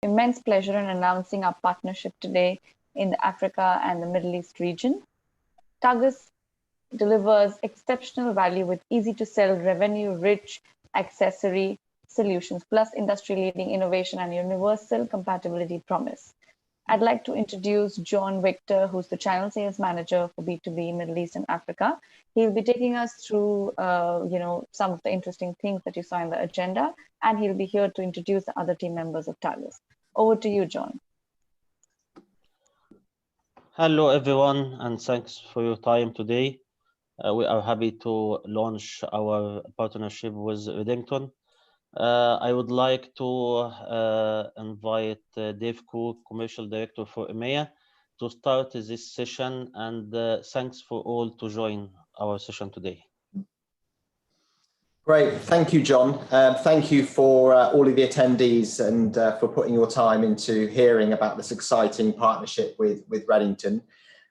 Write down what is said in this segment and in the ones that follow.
immense pleasure in announcing our partnership today in the Africa and the Middle East region. Targus delivers exceptional value with easy-to-sell, revenue-rich accessory solutions, plus industry-leading innovation and universal compatibility promise. I'd like to introduce John Victor, who's the Channel Sales Manager for B2B Middle East and Africa. He'll be taking us through, some of the interesting things that you saw in the agenda, and he'll be here to introduce the other team members of Targus. Over to you, John. Hello, everyone, and thanks for your time today. We are happy to launch our partnership with Redington. I would like to invite Dave Cook, Commercial Director for EMEA, to start this session, and thanks for all to join our session today. Great, thank you, John. Thank you for all of the attendees and for putting your time into hearing about this exciting partnership with Redington.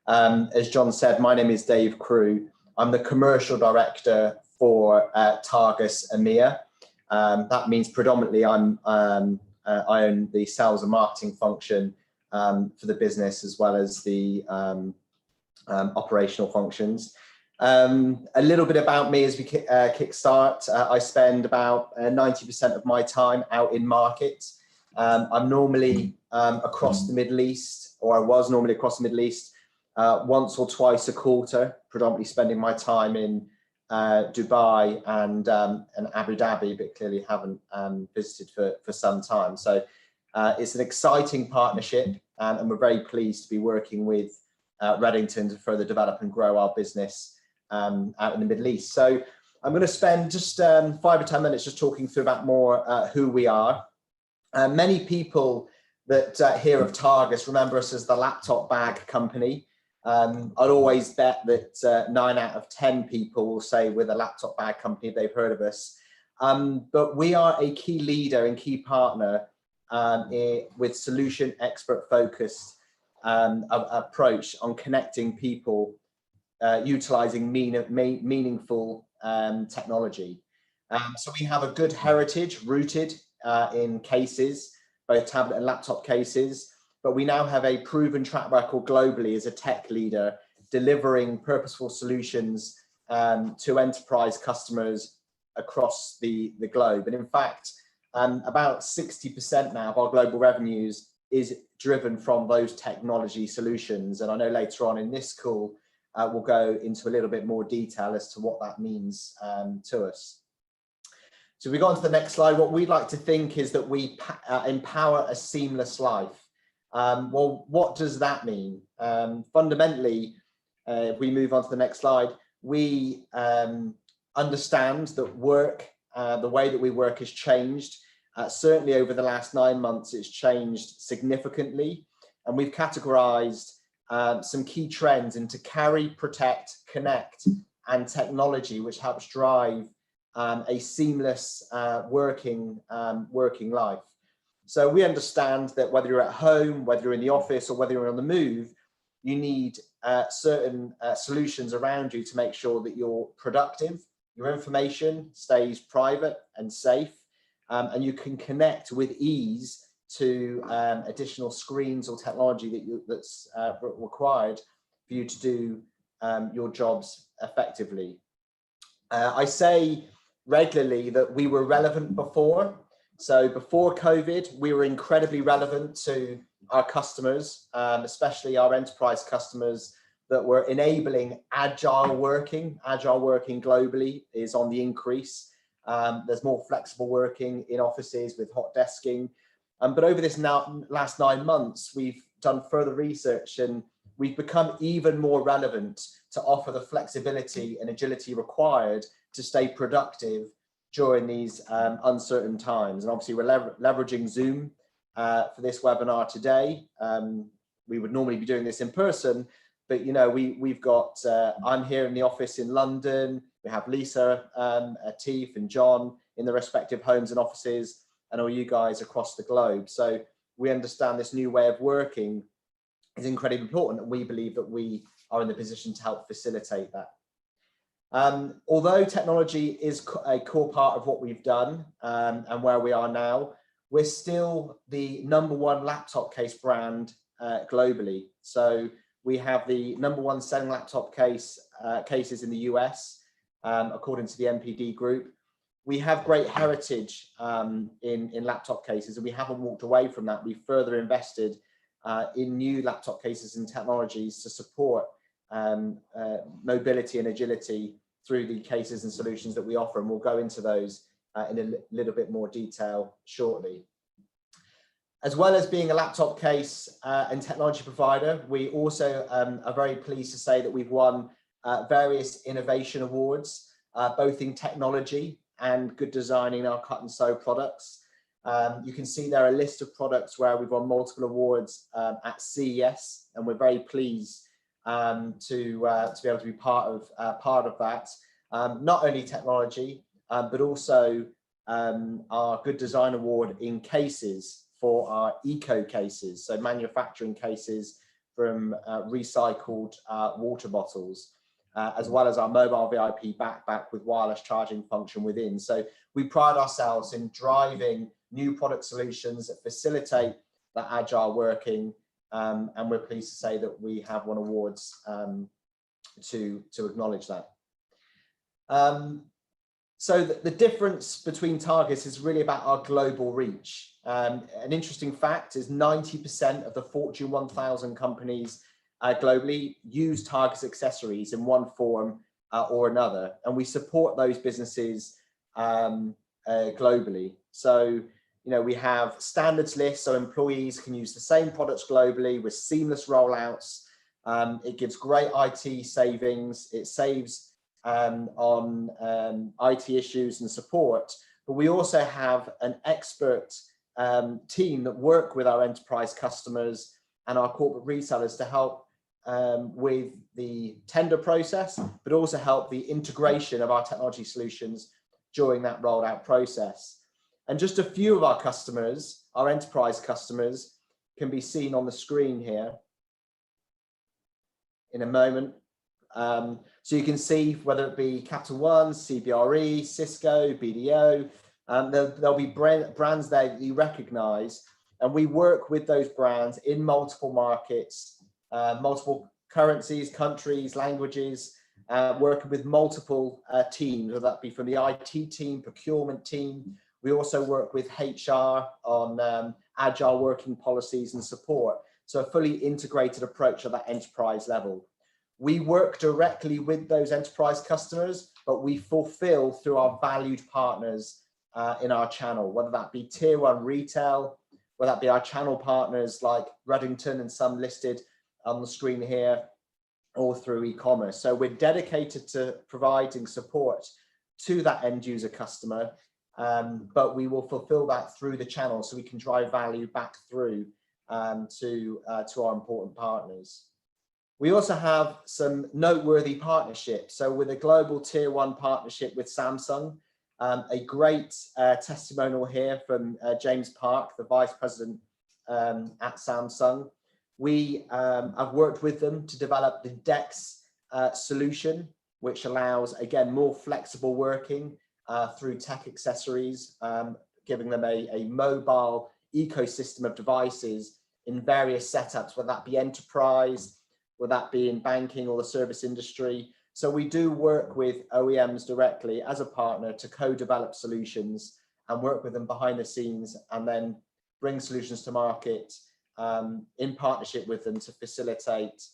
As John said, my name is Dave Crew. I'm the Commercial Director for Targus EMEA. That means predominantly I own the sales and marketing function for the business, as well as the operational functions. A little bit about me as we kickstart. I spend about 90% of my time out in market. I'm normally across the Middle East, or I was normally across the Middle East once or twice a quarter, predominantly spending my time in Dubai and Abu Dhabi, but clearly haven't visited for some time. So it's an exciting partnership, and we're very pleased to be working with Redington to further develop and grow our business out in the Middle East. So I'm going to spend just 5 or 10 minutes just talking through about more who we are. Many people that hear of Targus remember us as the laptop bag company. I'd always bet that 9 out of 10 people will say we're the laptop bag company if they've heard of us. But we are a key leader and key partner with solution expert focused approach on connecting people utilizing meaningful technology. So we have a good heritage rooted in cases, both tablet and laptop cases. But we now have a proven track record globally as a tech leader, delivering purposeful solutions to enterprise customers across the globe. And in fact, about 60% now of our global revenues is driven from those technology solutions. And I know later on in this call, we'll go into a little bit more detail as to what that means to us. So we go on to the next slide. What we'd like to think is that we empower a seamless life. Well, what does that mean? Fundamentally, if we move on to the next slide, we understand that work, the way that we work has changed. Certainly over the last 9 months, it's changed significantly. And we've categorized some key trends into carry, protect, connect, and technology, which helps drive a seamless working life. So we understand that whether you're at home, whether you're in the office, or whether you're on the move, you need certain solutions around you to make sure that you're productive, your information stays private and safe, and you can connect with ease to additional screens or technology that's required for you to do your jobs effectively. I say regularly that we were relevant before. So before COVID, we were incredibly relevant to our customers, especially our enterprise customers that were enabling agile working. Agile working globally is on the increase. There's more flexible working in offices with hot desking. But over this last 9 months, we've done further research and we've become even more relevant to offer the flexibility and agility required to stay productive during these uncertain times. And obviously we're leveraging Zoom for this webinar today. We would normally be doing this in person, but we've got, I'm here in the office in London. We have Lisa, Atif and John in the respective homes and offices, and all you guys across the globe. So we understand this new way of working is incredibly important, and we believe that we are in the position to help facilitate that. Although technology is a core part of what we've done and where we are now, we're still the #1 laptop case brand globally. So we have the #1 selling laptop cases in the US, according to the NPD group. We have great heritage in laptop cases, and we haven't walked away from that. We've further invested in new laptop cases and technologies to support mobility and agility through the cases and solutions that we offer, and we'll go into those in a little bit more detail shortly. As well as being a laptop case and technology provider, we also are very pleased to say that we've won various innovation awards, both in technology and good designing our cut and sew products. You can see there a list of products where we've won multiple awards at CES, and we're very pleased to be able to be part of that. Not only technology, but also our Good Design Award in cases for our eco cases, so manufacturing cases from recycled water bottles, as well as our mobile VIP backpack with wireless charging function within. So we pride ourselves in driving new product solutions that facilitate that agile working, and we're pleased to say that we have won awards to acknowledge that. So the difference between Targus is really about our global reach. An interesting fact is 90% of the Fortune 1000 companies globally use Targus accessories in one form or another, and we support those businesses globally. So, you know, we have standards lists so employees can use the same products globally with seamless rollouts. It gives great IT savings. It saves on IT issues and support, but we also have an expert team that work with our enterprise customers and our corporate resellers to help with the tender process, but also help the integration of our technology solutions during that rollout process. And just a few of our customers, our enterprise customers, can be seen on the screen here in a moment. So you can see whether it be Capital One, CBRE, Cisco, BDO, there'll be brands there that you recognize, and we work with those brands in multiple markets, multiple currencies, countries, languages, working with multiple teams, whether that be from the IT team, procurement team. We also work with HR on agile working policies and support. So a fully integrated approach at that enterprise level. We work directly with those enterprise customers, but we fulfill through our valued partners in our channel, whether that be tier 1 retail, whether that be our channel partners like Redington and some listed on the screen here, or through e-commerce. So we're dedicated to providing support to that end user customer, but we will fulfill that through the channel so we can drive value back through to our important partners. We also have some noteworthy partnerships. So with a global tier 1 partnership with Samsung, a great testimonial here from James Park, the Vice President at Samsung. We have worked with them to develop the DEX solution, which allows, again, more flexible working through tech accessories, giving them a mobile ecosystem of devices in various setups, whether that be enterprise, whether that be in banking or the service industry. So we do work with OEMs directly as a partner to co-develop solutions and work with them behind the scenes, and then bring solutions to market in partnership with them to facilitate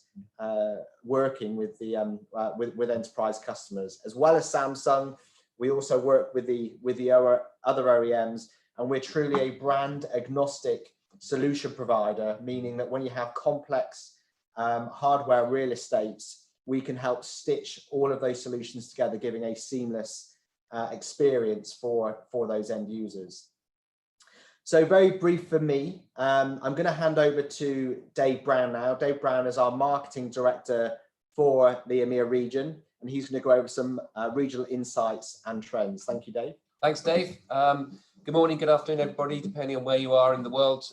working with the with enterprise customers. As well as Samsung, we also work with the other OEMs, and we're truly a brand agnostic solution provider, meaning that when you have complex hardware real estates, we can help stitch all of those solutions together, giving a seamless experience for those end users. So very brief for me. I'm going to hand over to Dave Brown now. Dave Brown is our marketing director for the EMEA region, and he's going to go over some regional insights and trends. Thank you, Dave. Thanks, Dave. Good morning, good afternoon, everybody, depending on where you are in the world.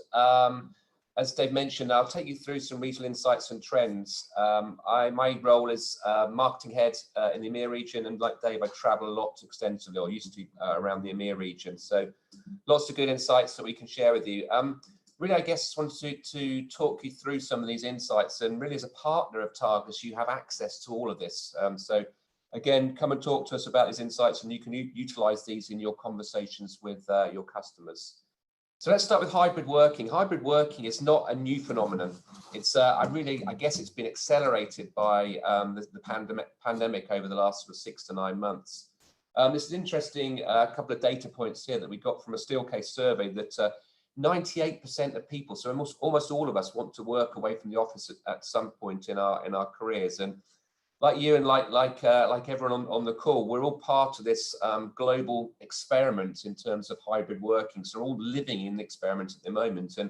as Dave mentioned, I'll take you through some regional insights and trends. My role is marketing head in the EMEA region, and like Dave, I travel a lot extensively, or used to, around the EMEA region. So lots of good insights that we can share with you. Really, I guess I wanted to talk you through some of these insights, and really as a partner of Targus, you have access to all of this. So again, come and talk to us about these insights, and you can utilize these in your conversations with your customers. So let's start with hybrid working. Hybrid working is not a new phenomenon. It's I guess it's been accelerated by the pandemic over the last sort of 6 to 9 months. This is interesting, a couple of data points here that we got from a Steelcase survey that 98% of people, so almost all of us, want to work away from the office at some point in our careers. And like you and like everyone on the call, we're all part of this global experiment in terms of hybrid working. So we're all living in the experiment at the moment, and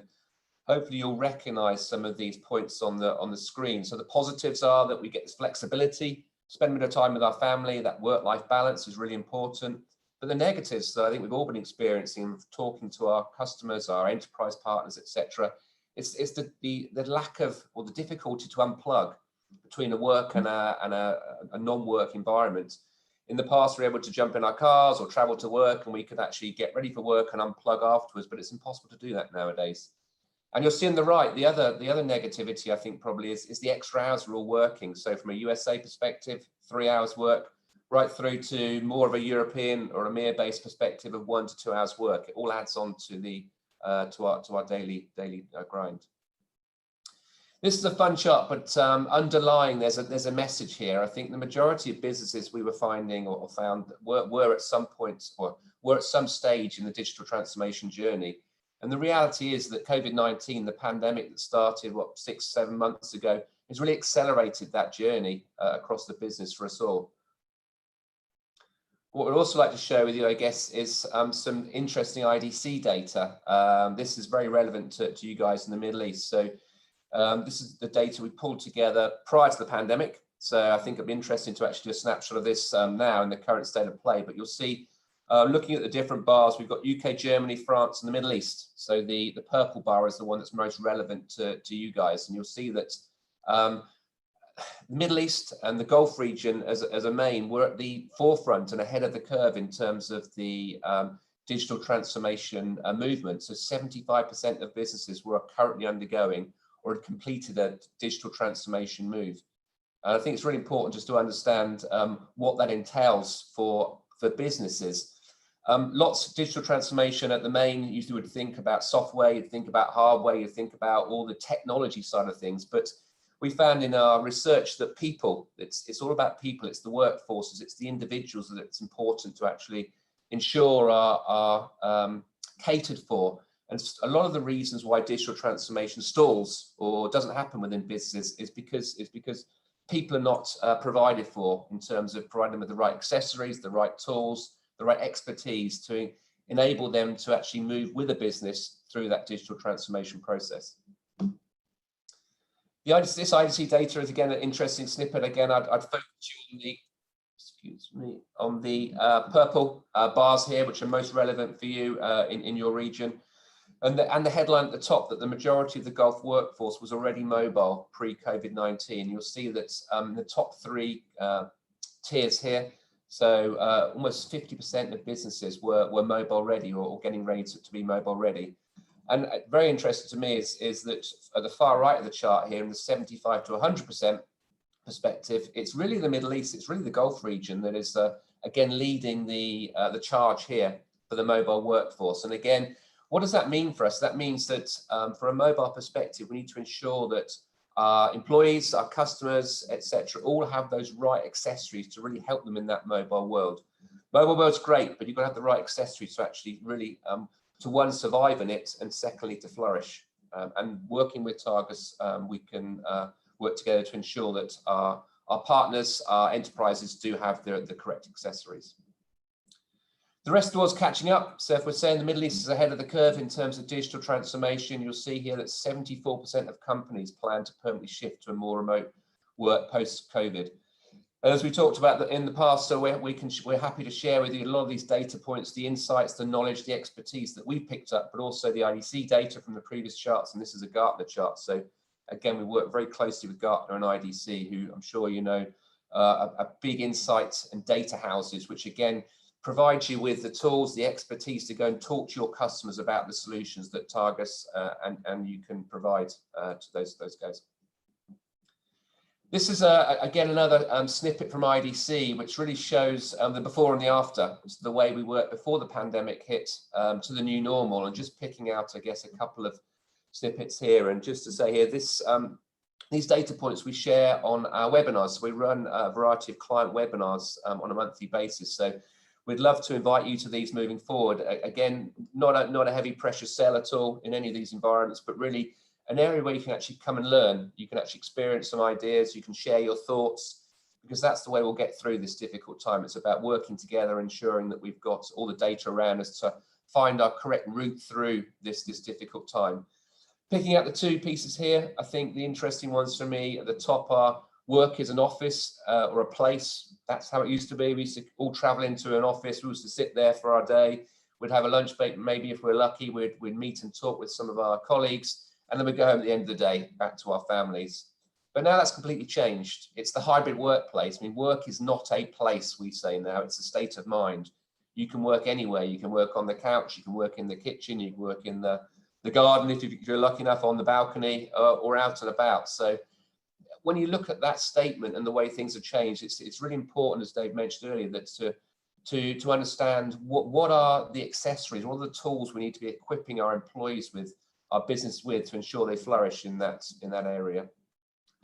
hopefully you'll recognise some of these points on the screen. So the positives are that we get this flexibility, spend a bit of time with our family. That work-life balance is really important. But the negatives that I think we've all been experiencing, talking to our customers, our enterprise partners, etc., it's the lack of, or the difficulty to unplug between a work and a non-work environment. In the past, we were able to jump in our cars or travel to work, and we could actually get ready for work and unplug afterwards, but it's impossible to do that nowadays. And you'll see on the right, the other negativity, I think, probably is the extra hours we're all working. So from a USA perspective, 3 hours work, right through to more of a European or EMEA-based perspective of 1 to 2 hours work. It all adds on to the to our daily grind. This is a fun chart, but underlying there's a message here. I think the majority of businesses we were finding or found were at some point or were at some stage in the digital transformation journey. And the reality is that COVID-19, the pandemic that started 6-7 months ago, has really accelerated that journey across the business for us all. What we'd also like to share with you, I guess, is some interesting IDC data. This is very relevant to you guys in the Middle East. So this is the data we pulled together prior to the pandemic. So I think it'd be interesting to actually do a snapshot of this now in the current state of play. But you'll see, looking at the different bars, we've got UK, Germany, France, and the Middle East. So the purple bar is the one that's most relevant to you guys. And you'll see that the Middle East and the Gulf region as a main, we're at the forefront and ahead of the curve in terms of the digital transformation movement. So 75% of businesses were currently undergoing or had completed a digital transformation move. And I think it's really important just to understand what that entails for businesses. Lots of digital transformation at the main. You would think about software, you think about hardware, you think about all the technology side of things. But we found in our research that people, it's all about people, it's the workforces, it's the individuals that it's important to actually ensure are catered for. And a lot of the reasons why digital transformation stalls or doesn't happen within businesses is because people are not provided for in terms of providing them with the right accessories, the right tools, the right expertise to enable them to actually move with a business through that digital transformation process. This IDC data is again an interesting snippet. Again, I'd focus you on the purple bars here, which are most relevant for you in your region. And the headline at the top that the majority of the Gulf workforce was already mobile pre-COVID-19. You'll see that the top 3 tiers here, so almost 50% of businesses were mobile ready or getting ready to be mobile ready. And very interesting to me is that at the far right of the chart here, in the 75 to 100% perspective, it's really the Middle East, it's really the Gulf region that is again leading the charge here for the mobile workforce. And again, what does that mean for us? That means that for a mobile perspective, we need to ensure that our employees, our customers, etc., all have those right accessories to really help them in that mobile world. Mobile world's great, but you've got to have the right accessories to actually really, to one, survive in it, and secondly, to flourish. And working with Targus, we can work together to ensure that our partners, our enterprises do have the correct accessories. The rest of the world's catching up. So if we're saying the Middle East is ahead of the curve in terms of digital transformation, you'll see here that 74% of companies plan to permanently shift to a more remote work post-COVID. As we talked about in the past, so we're happy to share with you a lot of these data points, the insights, the knowledge, the expertise that we've picked up, but also the IDC data from the previous charts. And this is a Gartner chart. So again, we work very closely with Gartner and IDC, who I'm sure you know are big insights and data houses, which again provide you with the tools, the expertise to go and talk to your customers about the solutions that Targus and you can provide to those guys. This is again another snippet from IDC, which really shows the before and the after. It's the way we worked before the pandemic hit to the new normal, and just picking out, I guess, a couple of snippets here. And just to say here, these data points we share on our webinars. So we run a variety of client webinars on a monthly basis. So we'd love to invite you to these moving forward. Again, not a heavy pressure sell at all in any of these environments, but really an area where you can actually come and learn. You can actually experience some ideas, you can share your thoughts, because that's the way we'll get through this difficult time. It's about working together, ensuring that we've got all the data around us to find our correct route through this difficult time. Picking out the two pieces here, I think the interesting ones for me at the top are work is an office or a place. That's how it used to be. We used to all travel into an office. We used to sit there for our day. We'd have a lunch break. Maybe if we're lucky, we'd meet and talk with some of our colleagues. And then we go home at the end of the day, back to our families. But now that's completely changed. It's the hybrid workplace. I mean, work is not a place, we say now, it's a state of mind. You can work anywhere. You can work on the couch, you can work in the kitchen, you can work in the garden if you're lucky enough, on the balcony, or out and about. So when you look at that statement and the way things have changed, it's really important, as Dave mentioned earlier, that to understand what are the accessories, what are the tools we need to be equipping our employees with, our business with, to ensure they flourish in that area.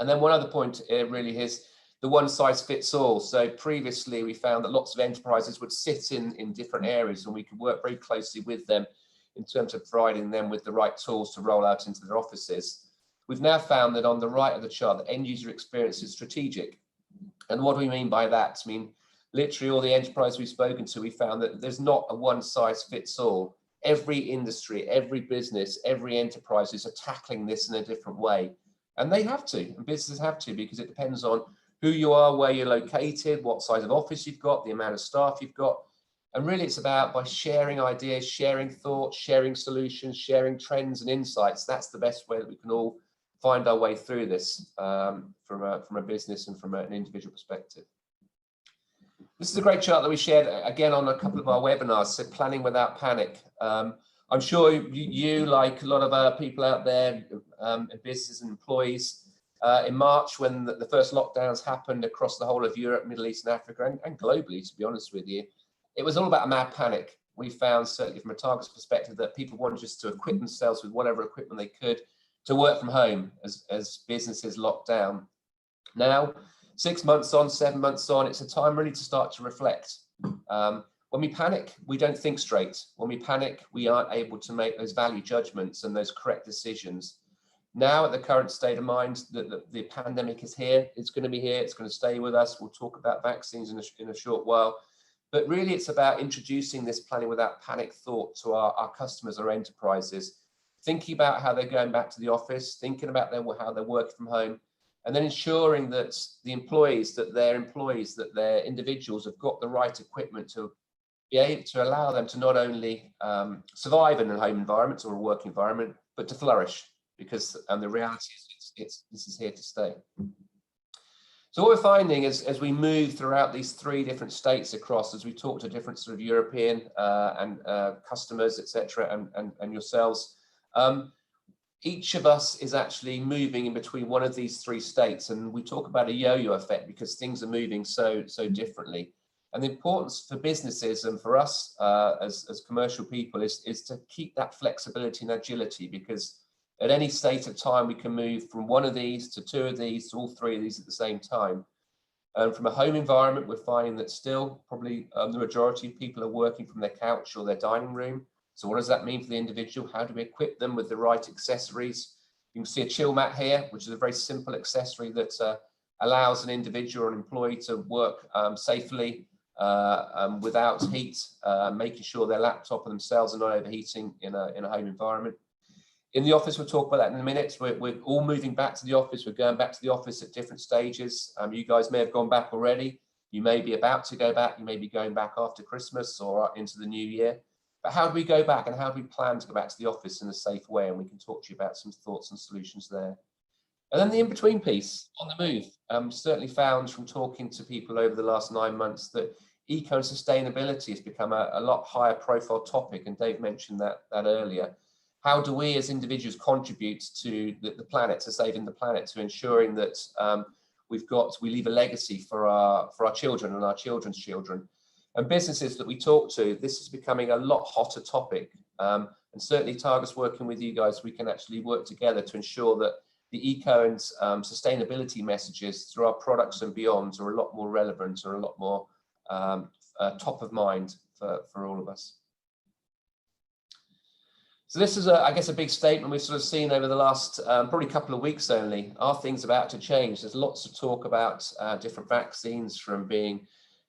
And then one other point really is the one size fits all. So previously we found that lots of enterprises would sit in different areas, and we could work very closely with them in terms of providing them with the right tools to roll out into their offices. We've now found that on the right of the chart, the end user experience is strategic. And what do we mean by that? I mean, literally all the enterprise we've spoken to, we found that there's not a one size fits all. Every industry, every business, every enterprise is tackling this in a different way. And they have to, and businesses have to, because it depends on who you are, where you're located, what size of office you've got, the amount of staff you've got. And really it's about, by sharing ideas, sharing thoughts, sharing solutions, sharing trends and insights, that's the best way that we can all find our way through this from a business and from an individual perspective. This is a great chart that we shared again on a couple of our webinars, so planning without panic. I'm sure you, like a lot of other people out there, businesses and employees, in March when the first lockdowns happened across the whole of Europe, Middle East and Africa, and globally, to be honest with you, it was all about a mad panic. We found, certainly from a Targus perspective, that people wanted just to equip themselves with whatever equipment they could to work from home as businesses locked down. Now, 6 months on, 7 months on, it's a time really to start to reflect. When we panic, we don't think straight. When we panic, we aren't able to make those value judgments and those correct decisions. Now, at the current state of mind, the pandemic is here. It's going to be here. It's going to stay with us. We'll talk about vaccines in a short while. But really, it's about introducing this planning without panic thought to our customers, our enterprises, thinking about how they're going back to the office, thinking about how they're working from home, and then ensuring that the employees, that their individuals have got the right equipment to be able to allow them to not only survive in a home environment or a work environment, but to flourish, because the reality is this is here to stay. So what we're finding is, as we move throughout these 3 different states across, as we talk to different sort of European and customers, etc., and yourselves, each of us is actually moving in between one of these 3 states, and we talk about a yo-yo effect because things are moving so differently. And the importance for businesses and for us as commercial people is to keep that flexibility and agility, because at any state of time we can move from one of these to 2 of these to all 3 of these at the same time. And from a home environment, we're finding that still probably the majority of people are working from their couch or their dining room. So what does that mean for the individual? How do we equip them with the right accessories? You can see a chill mat here, which is a very simple accessory that allows an individual or an employee to work safely without heat, making sure their laptop and themselves are not overheating in a home environment. In the office, we'll talk about that in a minute. We're all moving back to the office. We're going back to the office at different stages. You guys may have gone back already. You may be about to go back. You may be going back after Christmas or into the new year. But how do we go back, and how do we plan to go back to the office in a safe way? And we can talk to you about some thoughts and solutions there. And then the in-between piece, on the move. Certainly found from talking to people over the last 9 months that eco and sustainability has become a lot higher profile topic. And Dave mentioned that earlier. How do we as individuals contribute to the planet, to saving the planet, to ensuring that we leave a legacy for our children and our children's children? And businesses that we talk to, this is becoming a lot hotter topic. And certainly Targus, working with you guys, we can actually work together to ensure that the eco and sustainability messages through our products and beyond are a lot more relevant, or a lot more top of mind for all of us. So this is, I guess, a big statement we've sort of seen over the last probably couple of weeks only. Are things about to change? There's lots of talk about different vaccines from being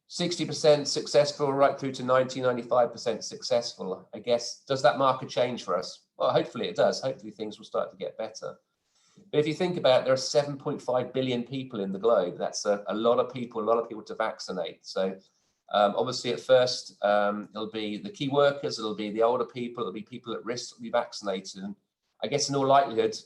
60% successful right through to 95% successful. I guess, does that mark a change for us? Well, hopefully it does. Hopefully things will start to get better. But if you think about it, there are 7.5 billion people in the globe. That's a lot of people to vaccinate. So obviously at first, it'll be the key workers, it'll be the older people, it'll be people at risk to be vaccinated. And I guess in all likelihood,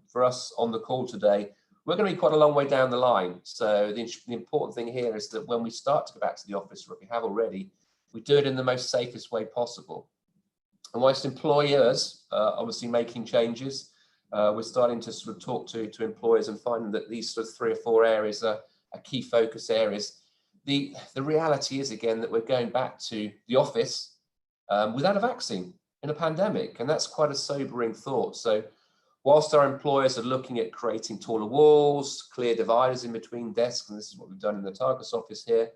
for us on the call today, we're going to be quite a long way down the line. So the important thing here is that when we start to go back to the office, or if we have already, we do it in the most safest way possible. And whilst employers are obviously making changes, we're starting to sort of talk to employers and finding that these sort of 3 or 4 areas are key focus areas. The reality is, again, that we're going back to the office without a vaccine in a pandemic, and that's quite a sobering thought. So whilst our employers are looking at creating taller walls, clear dividers in between desks, and this is what we've done in the Targus office here,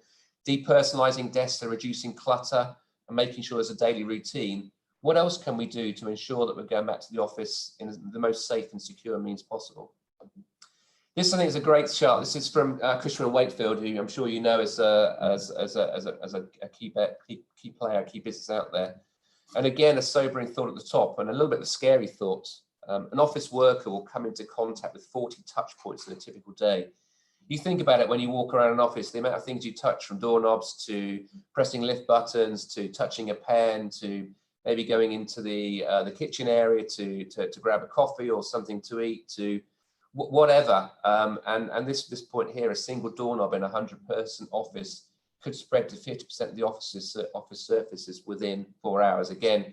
depersonalizing desks and reducing clutter and making sure there's a daily routine, what else can we do to ensure that we're going back to the office in the most safe and secure means possible? This, I think, is a great chart. This is from Cushman & Wakefield, who I'm sure you know as a key player, key business out there. And again, a sobering thought at the top, and a little bit of a scary thought. An office worker will come into contact with 40 touch points in a typical day. You think about it when you walk around an office, the amount of things you touch, from doorknobs to pressing lift buttons to touching a pen to maybe going into the kitchen area to grab a coffee or something to eat, to whatever. And this point here, a single doorknob in a 100-person office could spread to 50% of the office surfaces within 4 hours. Again,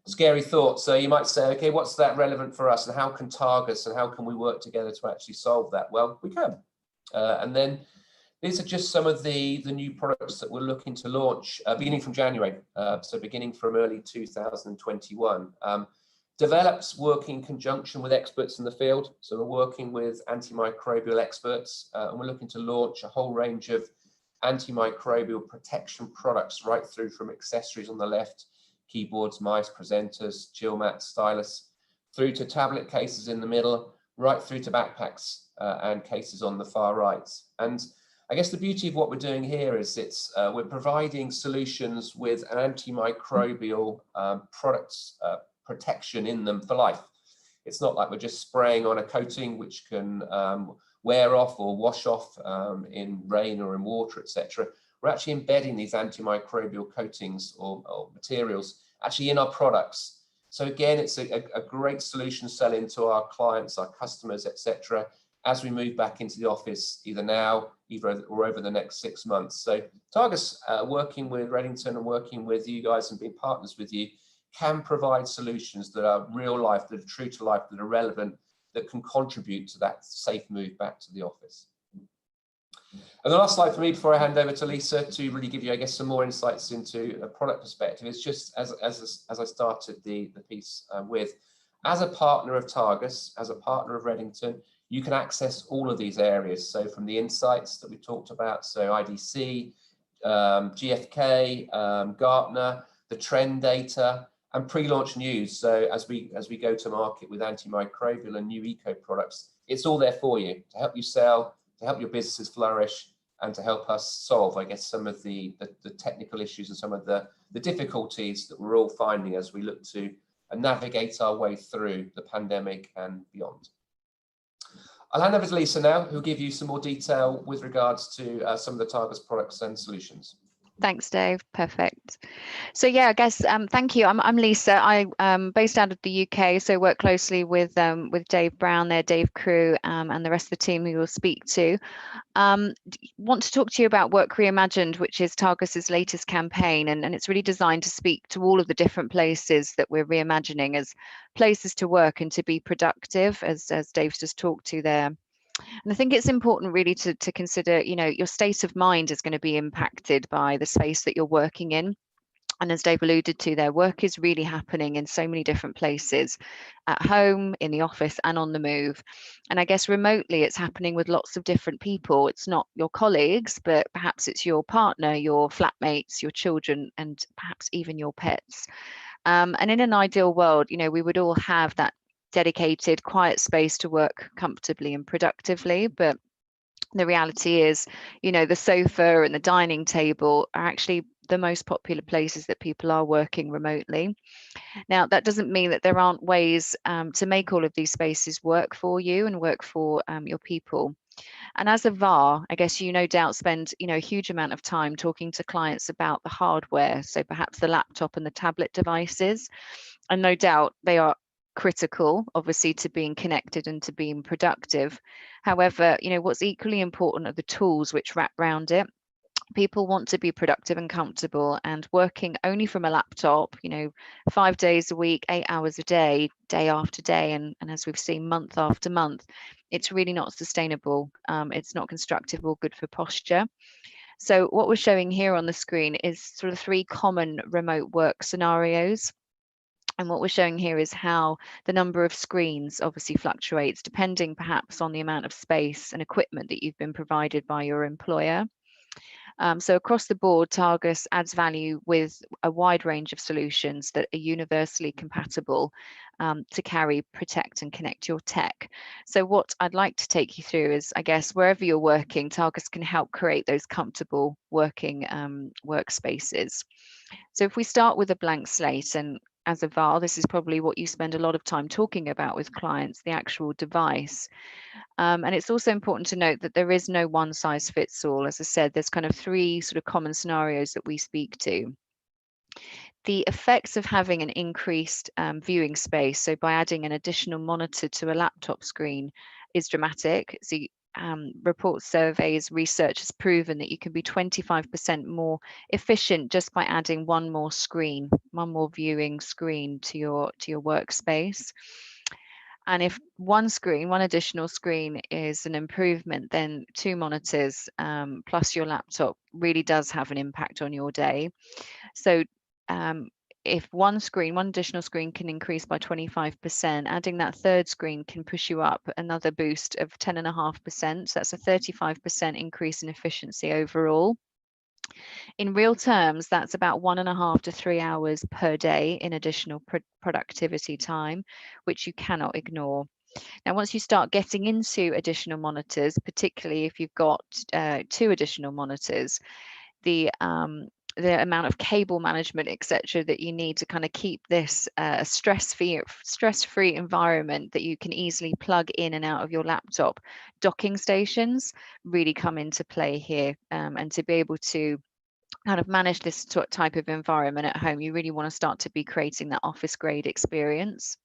scary thought. So you might say, okay, what's that relevant for us, and how can Targus and how can we work together to actually solve that? Well, we can. And then these are just some of the new products that we're looking to launch beginning from January. So beginning from early 2021. Developed working in conjunction with experts in the field. So we're working with antimicrobial experts, and we're looking to launch a whole range of antimicrobial protection products, right through from accessories on the left, keyboards, mice, presenters, chill mats, stylus, through to tablet cases in the middle, right through to backpacks and cases on the far right. And I guess the beauty of what we're doing here is we're providing solutions with an antimicrobial products protection in them for life. It's not like we're just spraying on a coating which can wear off or wash off in rain or in water, etc. We're actually embedding these antimicrobial coatings or materials actually in our products. So again, it's a great solution selling to our clients, our customers, etc., as we move back into the office, either now, or over the next 6 months. So Targus, working with Redington and working with you guys and being partners with you, can provide solutions that are real life, that are true to life, that are relevant, that can contribute to that safe move back to the office. And the last slide for me before I hand over to Lisa to really give you, I guess, some more insights into a product perspective is just as I started the piece with, as a partner of Targus, as a partner of Redington, you can access all of these areas. So from the insights that we talked about, so IDC, GfK, Gartner, the trend data, and pre-launch news. So as we go to market with antimicrobial and new eco products, it's all there for you to help you sell, to help your businesses flourish, and to help us solve, I guess, some of the technical issues and some of the difficulties that we're all finding as we look to and navigate our way through the pandemic and beyond. I'll hand over to Lisa now, who'll give you some more detail with regards to some of the Targus products and solutions. Thanks, Dave. Perfect. So yeah, I guess thank you. I'm Lisa. I'm based out of the UK, so work closely with Dave Brown, their Dave crew, and the rest of the team who we'll speak to. Want to talk to you about Work Reimagined, which is Targus's latest campaign, and it's really designed to speak to all of the different places that we're reimagining as places to work and to be productive, as Dave's just talked to there. And I think it's important really to consider, you know, your state of mind is going to be impacted by the space that you're working in. And as Dave alluded to, their work is really happening in so many different places, at home, in the office, and on the move. And I guess remotely, it's happening with lots of different people. It's not your colleagues, but perhaps it's your partner, your flatmates, your children, and perhaps even your pets. And in an ideal world, you know, we would all have that dedicated, quiet space to work comfortably and productively. But the reality is, you know, the sofa and the dining table are actually the most popular places that people are working remotely. Now, that doesn't mean that there aren't ways to make all of these spaces work for you and work for your people. And as a VAR, I guess you no doubt spend, you know, a huge amount of time talking to clients about the hardware, so perhaps the laptop and the tablet devices. And no doubt they are critical, obviously, to being connected and to being productive. However, you know, what's equally important are the tools which wrap around it. People want to be productive and comfortable, and working only from a laptop, you know, 5 days a week, 8 hours a day, day after day, and as we've seen month after month, it's really not sustainable. It's not constructive or good for posture. So what we're showing here on the screen is sort of 3 common remote work scenarios. And what we're showing here is how the number of screens obviously fluctuates depending perhaps on the amount of space and equipment that you've been provided by your employer. So across the board, Targus adds value with a wide range of solutions that are universally compatible to carry, protect, and connect your tech. So what I'd like to take you through is, I guess, wherever you're working, Targus can help create those comfortable working workspaces. So if we start with a blank slate, and as a VAR, this is probably what you spend a lot of time talking about with clients, the actual device. And it's also important to note that there is no one size fits all. As I said, there's kind of 3 sort of common scenarios that we speak to. The effects of having an increased viewing space, so by adding an additional monitor to a laptop screen, is dramatic. So reports, surveys, research has proven that you can be 25% more efficient just by adding one more screen, one more viewing screen to your workspace. And if one additional screen is an improvement, then 2 monitors plus your laptop really does have an impact on your day. So if one additional screen can increase by 25%, adding that 3rd screen can push you up another boost of 10.5%. So that's a 35% increase in efficiency overall. In real terms, that's about 1.5 to 3 hours per day in additional productivity time, which you cannot ignore. Now, once you start getting into additional monitors, particularly if you've got 2 additional monitors, the amount of cable management, etc., that you need to kind of keep this a stress-free environment that you can easily plug in and out of your laptop. Docking stations really come into play here, and to be able to kind of manage this type of environment at home, you really want to start to be creating that office grade experience.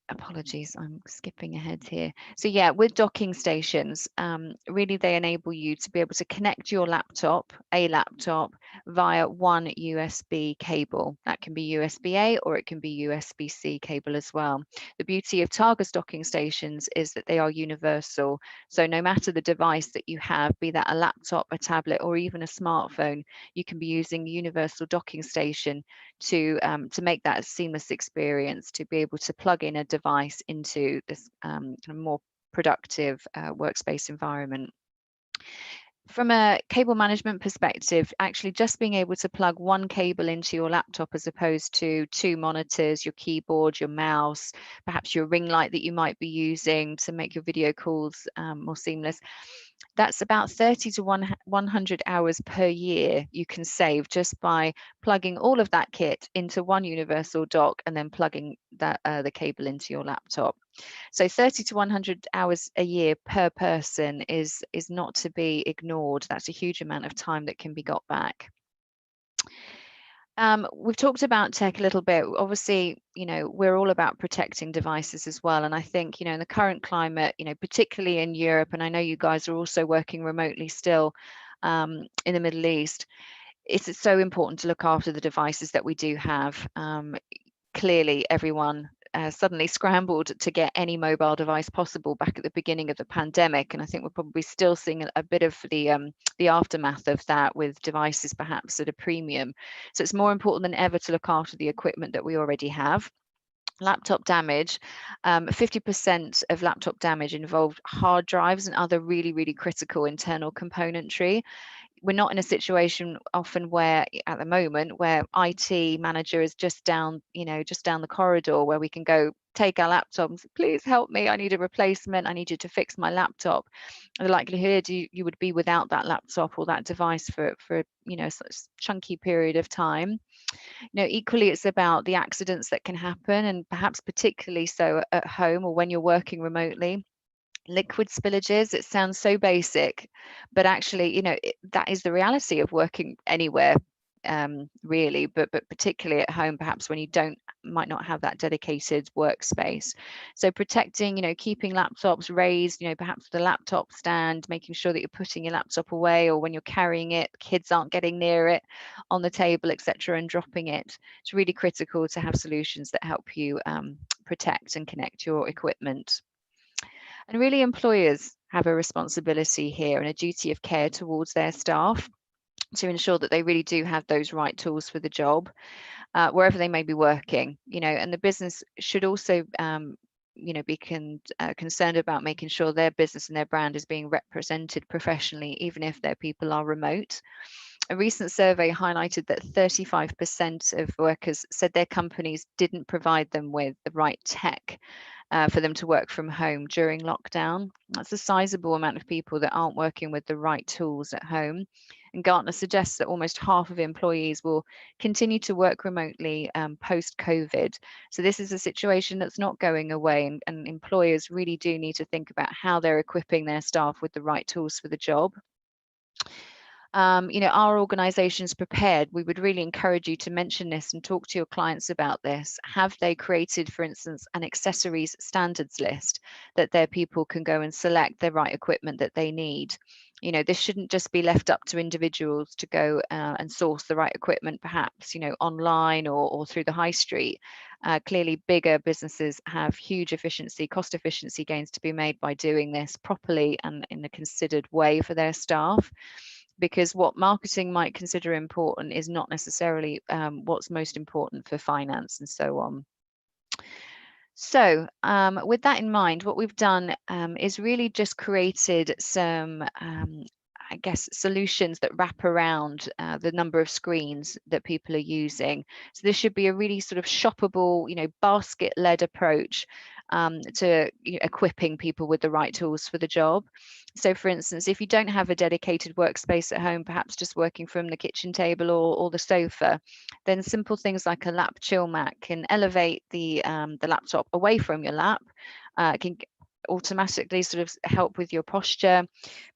Apologies, I'm skipping ahead here. So yeah, with docking stations, really they enable you to be able to connect your laptop via one USB cable. That can be USB-A or it can be USB-C cable as well. The beauty of Targus docking stations is that they are universal. So no matter the device that you have, be that a laptop, a tablet, or even a smartphone, you can be using universal docking station to make that a seamless experience, to be able to plug in a device into this kind of more productive workspace environment. From a cable management perspective, actually just being able to plug one cable into your laptop as opposed to 2 monitors, your keyboard, your mouse, perhaps your ring light that you might be using to make your video calls more seamless, that's about 30 to 100 hours per year you can save just by plugging all of that kit into one universal dock and then plugging that the cable into your laptop. So 30 to 100 hours a year per person is not to be ignored. That's a huge amount of time that can be got back. We've talked about tech a little bit. Obviously, we're all about protecting devices as well. And I think, in the current climate, particularly in Europe, and I know you guys are also working remotely still in the Middle East, it's so important to look after the devices that we do have. Clearly, everyone suddenly scrambled to get any mobile device possible back at the beginning of the pandemic, and I think we're probably still seeing a bit of the aftermath of that, with devices perhaps at a premium. So it's more important than ever to look after the equipment that we already have. Laptop damage, 50% of laptop damage involved hard drives and other really critical internal componentry. We're not in a situation often where at the moment where IT manager is just down the corridor, where we can go take our laptop and say, please help me, I need a replacement, I need you to fix my laptop. The likelihood you would be without that laptop or that device for such a chunky period of time. Equally, it's about the accidents that can happen, and perhaps particularly so at home or when you're working remotely. Liquid spillages, it sounds so basic, but actually, that is the reality of working anywhere, really, but particularly at home, perhaps when you might not have that dedicated workspace. So protecting, keeping laptops raised, perhaps the laptop stand, making sure that you're putting your laptop away, or when you're carrying it, kids aren't getting near it on the table, etc., and dropping it. It's really critical to have solutions that help you protect and connect your equipment. And really, employers have a responsibility here and a duty of care towards their staff to ensure that they really do have those right tools for the job, wherever they may be working. And the business should also be concerned about making sure their business and their brand is being represented professionally, even if their people are remote. A recent survey highlighted that 35% of workers said their companies didn't provide them with the right tech for them to work from home during lockdown. That's a sizable amount of people that aren't working with the right tools at home. And Gartner suggests that almost half of employees will continue to work remotely post-COVID. So this is a situation that's not going away, and employers really do need to think about how they're equipping their staff with the right tools for the job. Our organization's prepared. We would really encourage you to mention this and talk to your clients about this. Have they created, for instance, an accessories standards list that their people can go and select the right equipment that they need? This shouldn't just be left up to individuals to go and source the right equipment, perhaps, online or through the high street. Clearly, bigger businesses have huge cost efficiency gains to be made by doing this properly and in a considered way for their staff. Because what marketing might consider important is not necessarily what's most important for finance and so on. So with that in mind, what we've done is really just created some I guess solutions that wrap around the number of screens that people are using. So this should be a really sort of shoppable, basket-led approach to equipping people with the right tools for the job. So for instance, if you don't have a dedicated workspace at home, perhaps just working from the kitchen table or the sofa, then simple things like a lap chill mat can elevate the laptop away from your lap, can automatically sort of help with your posture.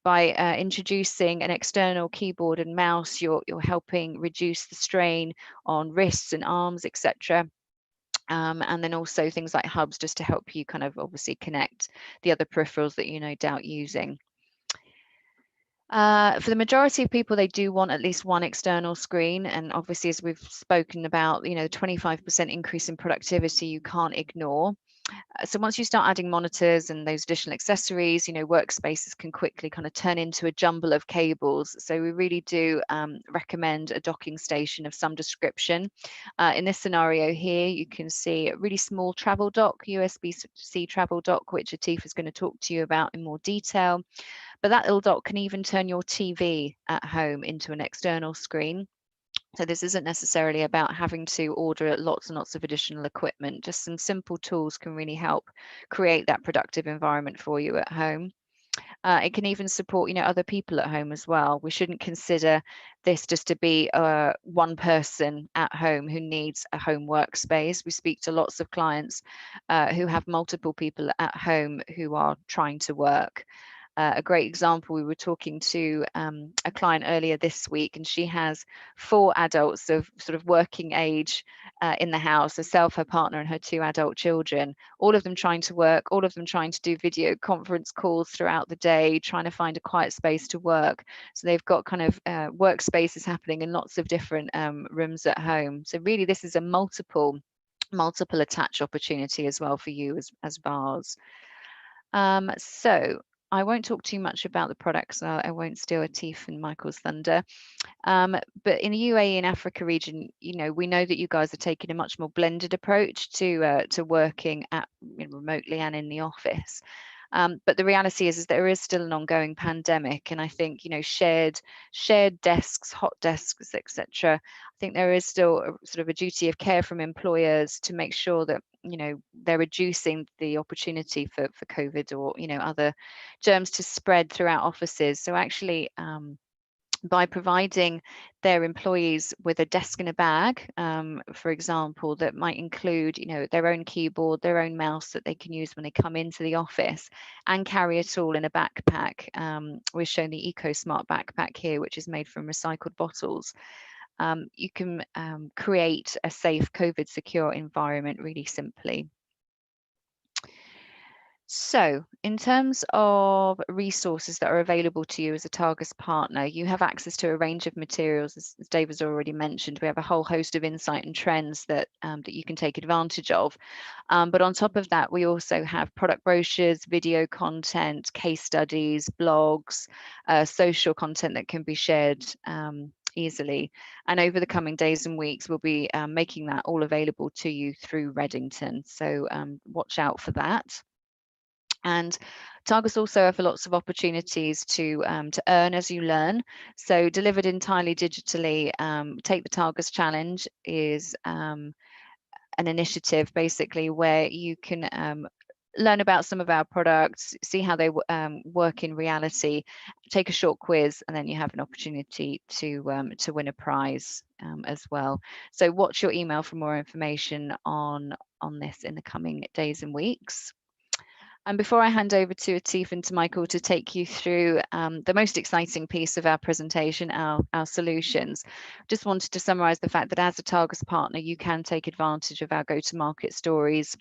By introducing an external keyboard and mouse, you're helping reduce the strain on wrists and arms, etc. And then also things like hubs, just to help you kind of obviously connect the other peripherals that you're no doubt using. For the majority of people, they do want at least one external screen. And obviously, as we've spoken about, the 25% increase in productivity you can't ignore. So once you start adding monitors and those additional accessories, workspaces can quickly kind of turn into a jumble of cables. So we really do recommend a docking station of some description. In this scenario here, you can see a really small travel dock, USB-C travel dock, which Atif is going to talk to you about in more detail. But that little dock can even turn your TV at home into an external screen. So this isn't necessarily about having to order lots and lots of additional equipment. Just some simple tools can really help create that productive environment for you at home. It can even support, other people at home as well. We shouldn't consider this just to be one person at home who needs a home workspace. We speak to lots of clients who have multiple people at home who are trying to work. A great example, we were talking to a client earlier this week, and she has 4 adults of sort of working age in the house, herself, her partner, and her 2 adult children, all of them trying to work, all of them trying to do video conference calls throughout the day, trying to find a quiet space to work. So they've got kind of workspaces happening in lots of different rooms at home. So really, this is a multiple attach opportunity as well for you as VARs. So I won't talk too much about the products. I won't steal Atif and Michael's thunder. But in the UAE and Africa region, we know that you guys are taking a much more blended approach to working remotely and in the office. But the reality is there is still an ongoing pandemic, and I think shared desks, hot desks, etc. I think there is still sort of a duty of care from employers to make sure that they're reducing the opportunity for COVID or other germs to spread throughout offices. So actually, by providing their employees with a desk and a bag, for example, that might include, their own keyboard, their own mouse that they can use when they come into the office, and carry it all in a backpack. We're showing the EcoSmart backpack here, which is made from recycled bottles. You can create a safe COVID secure environment really simply. So in terms of resources that are available to you as a Targus partner, you have access to a range of materials. As Dave has already mentioned, we have a whole host of insight and trends that you can take advantage of. But on top of that, we also have product brochures, video content, case studies, blogs, social content that can be shared easily. And over the coming days and weeks, we'll be making that all available to you through Redington. So watch out for that. And Targus also offer lots of opportunities to earn as you learn. So delivered entirely digitally, Take the Targus Challenge is an initiative basically where you can learn about some of our products, see how they work in reality, take a short quiz, and then you have an opportunity to win a prize as well. So watch your email for more information on this in the coming days and weeks. And before I hand over to Atif and to Michael to take you through the most exciting piece of our presentation, our solutions, just wanted to summarize the fact that as a Targus partner, you can take advantage of our go-to-market stories.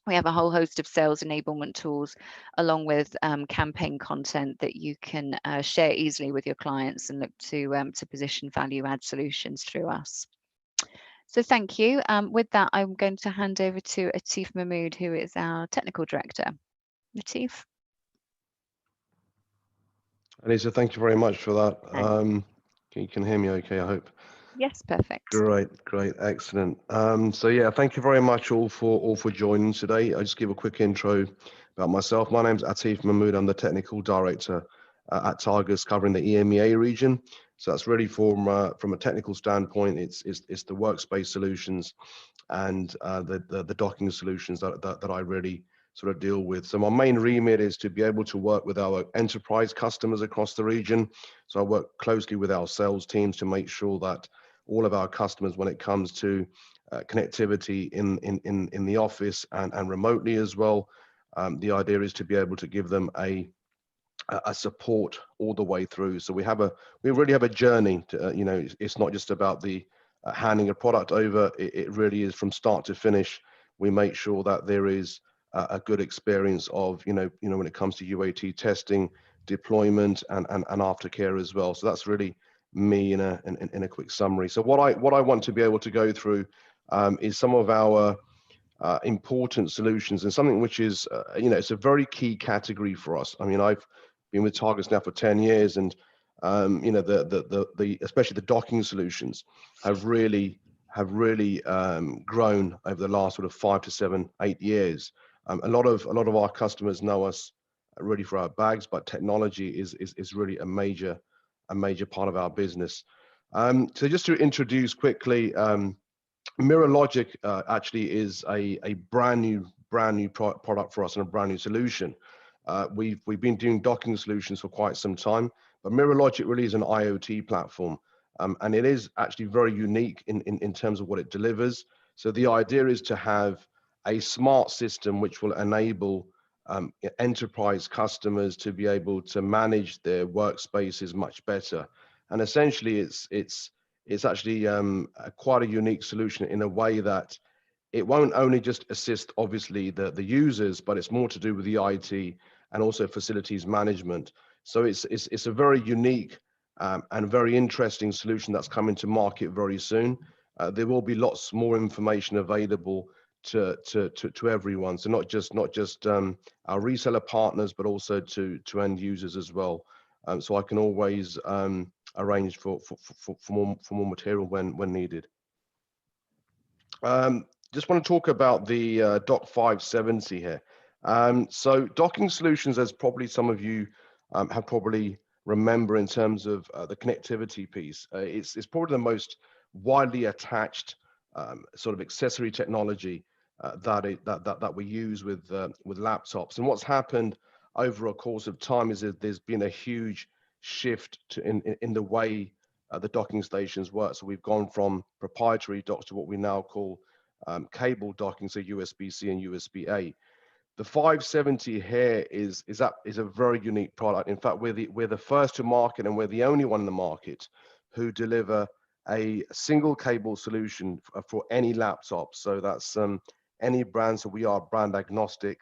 We have a whole host of sales enablement tools, along with campaign content that you can share easily with your clients and look to position value-add solutions through us. So thank you. With that, I'm going to hand over to Atif Mahmood, who is our technical director. Atif. Lisa, thank you very much for that. You can hear me okay, I hope. Yes, perfect. Great, excellent. So yeah, thank you very much all for joining today. I'll just give a quick intro about myself. My name's Atif Mahmood. I'm the technical director at Targus, covering the EMEA region. So that's really from a technical standpoint, it's the workspace solutions and the docking solutions that I really sort of deal with. So my main remit is to be able to work with our enterprise customers across the region. So I work closely with our sales teams to make sure that all of our customers, when it comes to connectivity in the office and remotely as well, the idea is to be able to give them a support all the way through. So we really have a journey to, it's not just about the handing a product over. It really is from start to finish. We make sure that there is a good experience of, when it comes to UAT testing, deployment, and aftercare as well. So that's really me in a quick summary. So what I want to be able to go through is some of our important solutions, and something which is, it's a very key category for us. I mean, I've been with Targus now for 10 years, and especially the docking solutions have really grown over the last sort of 5 to 7, 8 years. A lot of our customers know us really for our bags, but technology is really a major part of our business. So just to introduce quickly, Mirror Logic actually is a brand new product for us and a brand new solution. We've been doing docking solutions for quite some time, but MirrorLogic really is an IoT platform, and it is actually very unique in terms of what it delivers. So the idea is to have a smart system which will enable enterprise customers to be able to manage their workspaces much better. And essentially, it's actually quite a unique solution in a way that it won't only just assist, obviously, the users, but it's more to do with the IT and also facilities management. So it's a very unique and very interesting solution that's coming to market very soon. There will be lots more information available to everyone. So not just our reseller partners, but also to end users as well. So I can always arrange for more material when needed. Just want to talk about the Dock 570 here. So docking solutions, as probably some of you have probably remember in terms of the connectivity piece, it's probably the most widely attached sort of accessory technology that we use with laptops. And what's happened over a course of time is that there's been a huge shift in the way the docking stations work. So we've gone from proprietary docks to what we now call cable docking, so USB-C and USB-A. The 570 here is a very unique product. In fact, we're the first to market, and we're the only one in the market who deliver a single cable solution for any laptop. So that's any brand. So we are brand agnostic,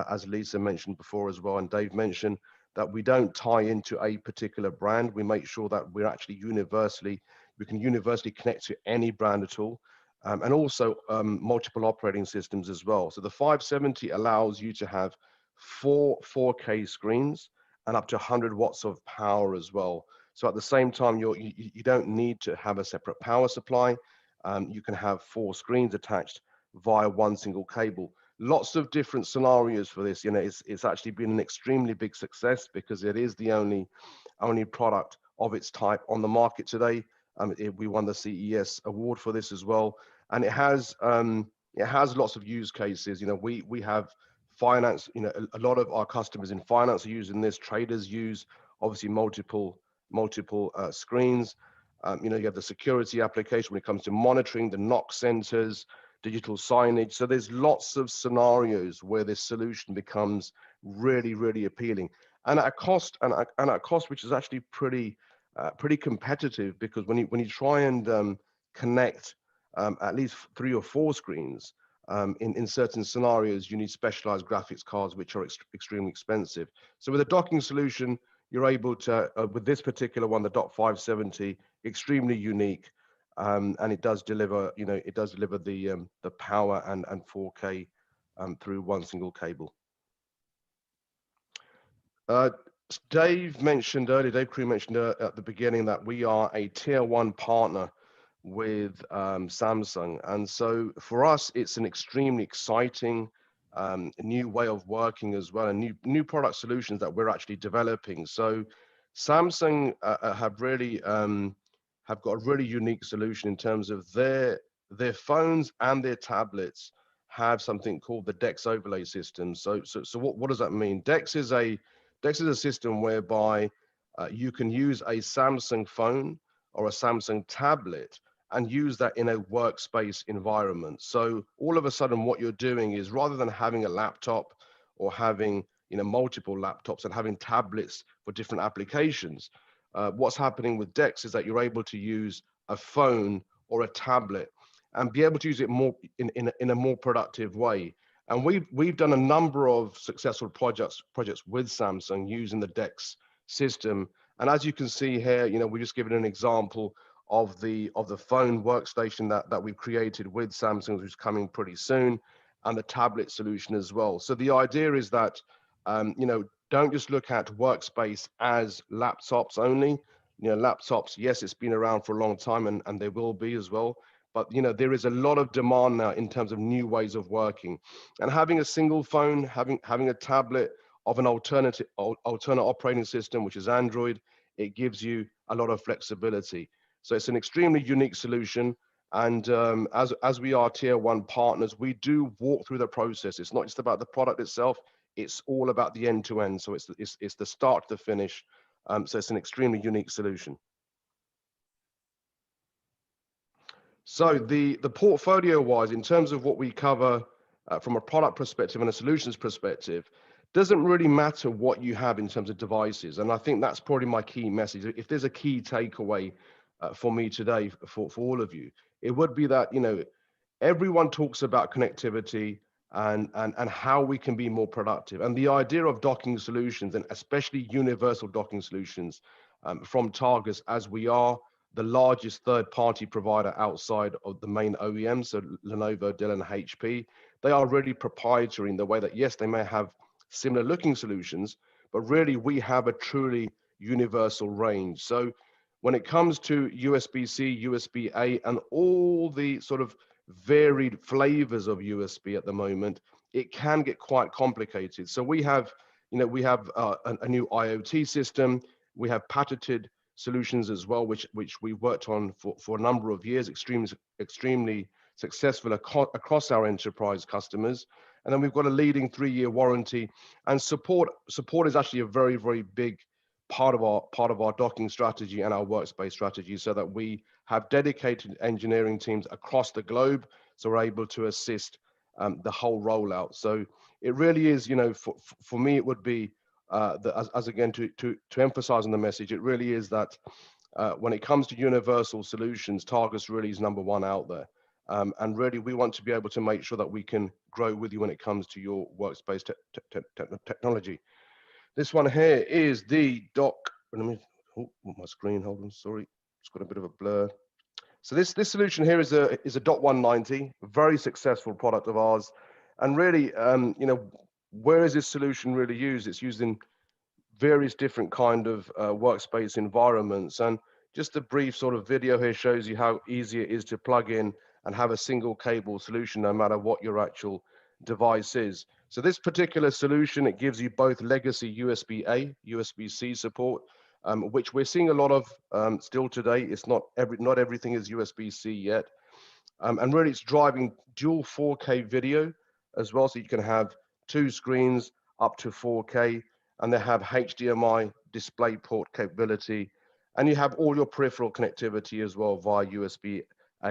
as Lisa mentioned before as well, and Dave mentioned that we don't tie into a particular brand. We make sure that we're actually we can universally connect to any brand at all. And also multiple operating systems as well. So the 570 allows you to have 4K screens and up to 100 watts of power as well. So at the same time, you don't need to have a separate power supply. You can have 4 screens attached via one single cable. Lots of different scenarios for this. You know, it's actually been an extremely big success because it is the only product of its type on the market today. We won the CES award for this as well, and it has lots of use cases. You know, we have finance. You know, a lot of our customers in finance are using this. Traders use obviously multiple screens. You know, you have the security application when it comes to monitoring the knock centers, digital signage. So there's lots of scenarios where this solution becomes really, really appealing, and at a cost which is actually pretty competitive, because when you try and connect at least 3 or 4 screens in certain scenarios, you need specialized graphics cards which are extremely expensive. So with a docking solution, you're able to with this particular one, the Dock 570, extremely unique. And it does deliver, you know, the power and 4K through one single cable. Dave Crew mentioned earlier at the beginning that we are a tier 1 partner with Samsung, and so for us it's an extremely exciting new way of working as well, and new product solutions that we're actually developing. So Samsung have got a really unique solution in terms of their phones and their tablets have something called the DeX overlay system. So what does that mean? DeX is a system whereby you can use a Samsung phone or a Samsung tablet and use that in a workspace environment. So all of a sudden what you're doing is, rather than having a laptop or having, you know, multiple laptops and having tablets for different applications, what's happening with DeX is that you're able to use a phone or a tablet and be able to use it more in a more productive way. And we've done a number of successful projects with Samsung using the DeX system. And as you can see here, you know, we're just giving an example of the phone workstation that we've created with Samsung, which is coming pretty soon, and the tablet solution as well. So the idea is that, you know, don't just look at workspace as laptops only. You know, laptops, yes, it's been around for a long time, and they will be as well. But, you know, there is a lot of demand now in terms of new ways of working, and having a single phone, having a tablet of an alternate operating system, which is Android, it gives you a lot of flexibility. So it's an extremely unique solution. And as we are tier 1 partners, we do walk through the process. It's not just about the product itself, it's all about the end to end. So it's the start to the finish. So it's an extremely unique solution. So the portfolio wise, in terms of what we cover from a product perspective and a solutions perspective, doesn't really matter what you have in terms of devices. And I think that's probably my key message. If there's a key takeaway for me today, for all of you, it would be that, everyone talks about connectivity and how we can be more productive. And the idea of docking solutions, and especially universal docking solutions from Targus, as we are the largest third-party provider outside of the main OEMs, so Lenovo, Dell, and HP, they are really proprietary in the way that, yes, they may have similar looking solutions, but really we have a truly universal range. So when it comes to USB-C, USB-A, and all the sort of varied flavors of USB at the moment, it can get quite complicated. So we have, a new IoT system. We have patented solutions as well, which we've worked on for a number of years, extremely successful across our enterprise customers. And then we've got a leading 3-year warranty, and support is actually a very, very big part of our docking strategy and our workspace strategy, so that we have dedicated engineering teams across the globe, so we're able to assist the whole rollout. So it really is, for me, it would be as again to emphasize on the message, it really is that when it comes to universal solutions, Targus really is number one out there. And really, we want to be able to make sure that we can grow with you when it comes to your workspace technology. This one here is the dock. Let me, my screen, hold on, sorry. It's got a bit of a blur. So this solution here is a Dot 190, very successful product of ours. And really, where is this solution really used? It's used in various different kind of workspace environments. And just a brief sort of video here shows you how easy it is to plug in and have a single cable solution, no matter what your actual device is. So this particular solution, it gives you both legacy USB-A, USB-C support, which we're seeing a lot of still today. It's not everything is USB-C yet. And really it's driving dual 4K video as well. So you can have 2 screens up to 4K, and they have HDMI display port capability. And you have all your peripheral connectivity as well via USB-A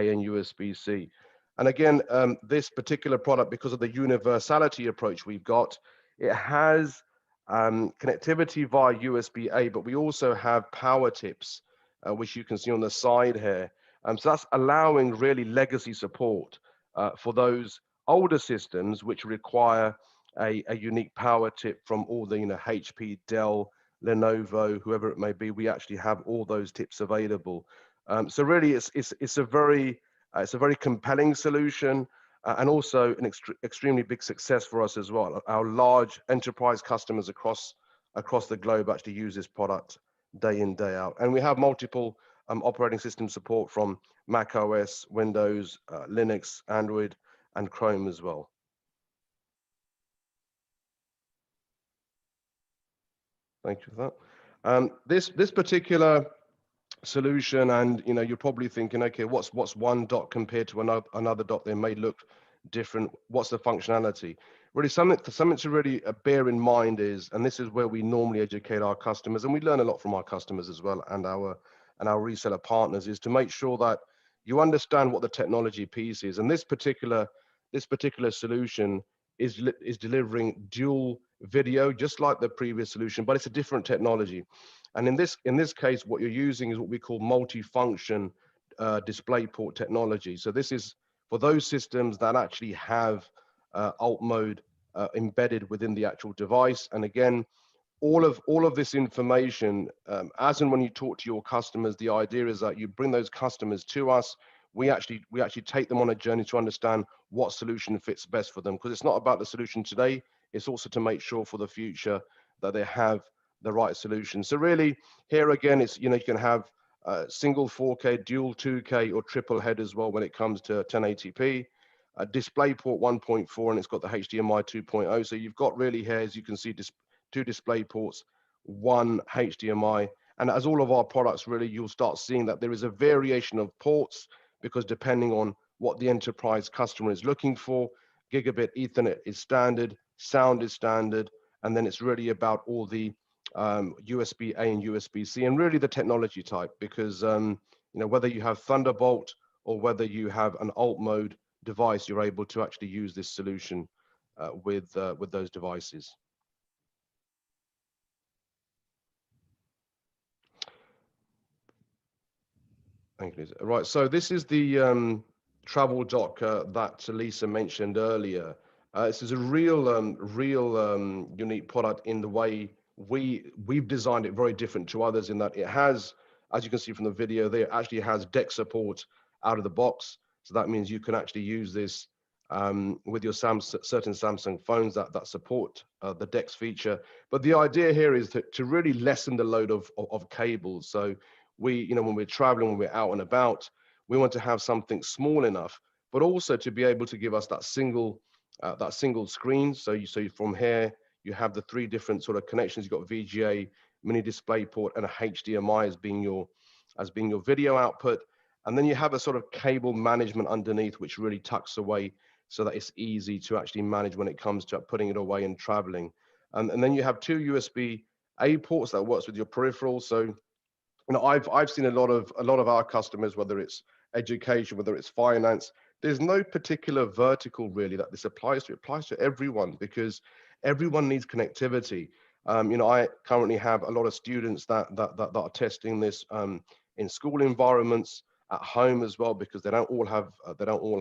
and USB-C. And again, this particular product, because of the universality approach we've got, it has connectivity via USB-A, but we also have power tips, which you can see on the side here. So that's allowing really legacy support for those older systems which require a unique power tip from all the HP, Dell, Lenovo, whoever it may be. We actually have all those tips available. So really, it's a very compelling solution, and also an extremely big success for us as well. Our large enterprise customers across the globe actually use this product day in, day out. And we have multiple operating system support from Mac OS, Windows, Linux, Android, and Chrome as well. Thank you for that. This particular solution, and you're probably thinking, okay, what's one dot compared to another dot? They may look different. What's the functionality? Really, something to really bear in mind is, and this is where we normally educate our customers, and we learn a lot from our customers as well, and our reseller partners, is to make sure that you understand what the technology piece is. And this particular solution is delivering dual video, just like the previous solution, but it's a different technology. And in this case, what you're using is what we call multi-function display port technology. So this is for those systems that actually have alt mode embedded within the actual device. And again, all of this information, as and when you talk to your customers, the idea is that you bring those customers to us. We actually take them on a journey to understand what solution fits best for them, because it's not about the solution today. It's also to make sure for the future that they have the right solution. So really, here again, it's you can have single 4K, dual 2K, or triple head as well when it comes to 1080p. DisplayPort 1.4, and it's got the HDMI 2.0. So you've got really here, as you can see, 2 display ports, 1 HDMI. And as all of our products, really, you'll start seeing that there is a variation of ports, because depending on what the enterprise customer is looking for, gigabit Ethernet is standard, sound is standard, and then it's really about all the USB-A and USB-C, and really the technology type, because whether you have Thunderbolt or whether you have an alt mode device, you're able to actually use this solution with those devices. Thank you, Lisa. Right, so this is the travel dock that Lisa mentioned earlier. This is a real unique product in the way we've designed it very different to others, in that it has, as you can see from the video there, it actually has DeX support out of the box. So that means you can actually use this with your certain Samsung phones that support the DeX feature. But the idea here is to really lessen the load of cables. So when we're traveling, when we're out and about, we want to have something small enough, but also to be able to give us that single screen. So from here, you have the 3 different sort of connections. You've got VGA, mini display port, and a HDMI as being your video output. And then you have a sort of cable management underneath, which really tucks away so that it's easy to actually manage when it comes to putting it away and traveling. And then you have 2 USB-A ports that works with your peripherals. So I've seen a lot of our customers, whether it's education, whether it's finance, there's no particular vertical really that this applies to. It applies to everyone, because everyone needs connectivity. I currently have a lot of students that are testing this in school environments, at home as well, because they don't all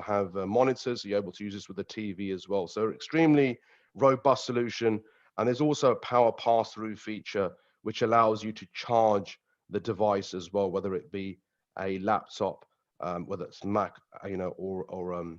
have monitors. So you're able to use this with the TV as well. So extremely robust solution. And there's also a power pass-through feature, which allows you to charge the device as well, whether it be a laptop, whether it's Mac, or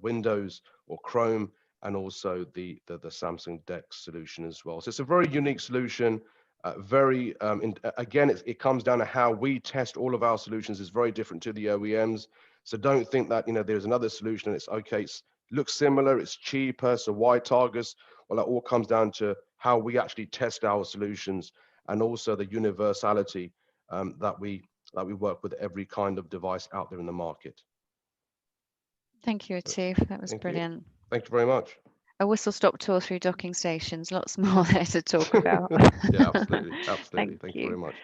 Windows or Chrome, and also the Samsung DeX solution as well. So it's a very unique solution. Again, it comes down to how we test all of our solutions is very different to the OEMs. So don't think that there's another solution and it's okay. It looks similar, it's cheaper. So why Targus? Well, it all comes down to how we actually test our solutions, and also the universality that we work with every kind of device out there in the market. Thank you, Atif. That was brilliant. Thank you very much. A whistle-stop tour through docking stations. Lots more there to talk about. Yeah, absolutely. Thank you very much.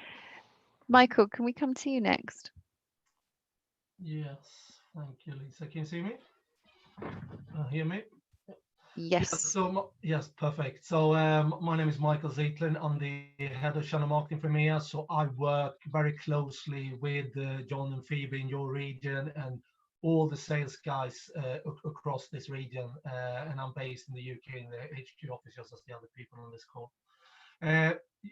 Michael, can we come to you next? Yes, thank you, Lisa. Can you see me? Hear me? Yes. Yes, perfect. So my name is Michael Zeitlin. I'm the head of channel marketing for EMEA. So I work very closely with John and Phoebe in your region and all the sales guys across this region. And I'm based in the UK in the HQ office, just as the other people on this call.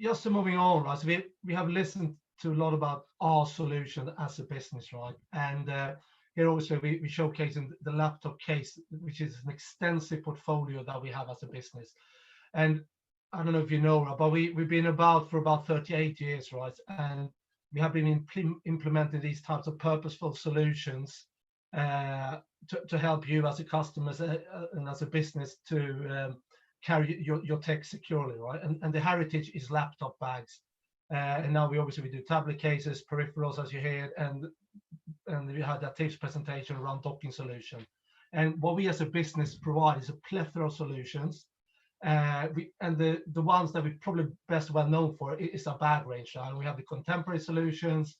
Just moving on, right? So we have listened to a lot about our solution as a business, right? And here also we showcasing the laptop case, which is an extensive portfolio that we have as a business. And I don't know if you know, but we've been about for about 38 years, right? And we have been implementing these types of purposeful solutions to help you as a customer and as a business to carry your tech securely, right? And the heritage is laptop bags. And now we do tablet cases, peripherals, as you heard, and we had that tips presentation around docking solution. And what we as a business provide is a plethora of solutions. The ones that we probably best well known for is our bag range. And we have the contemporary solutions,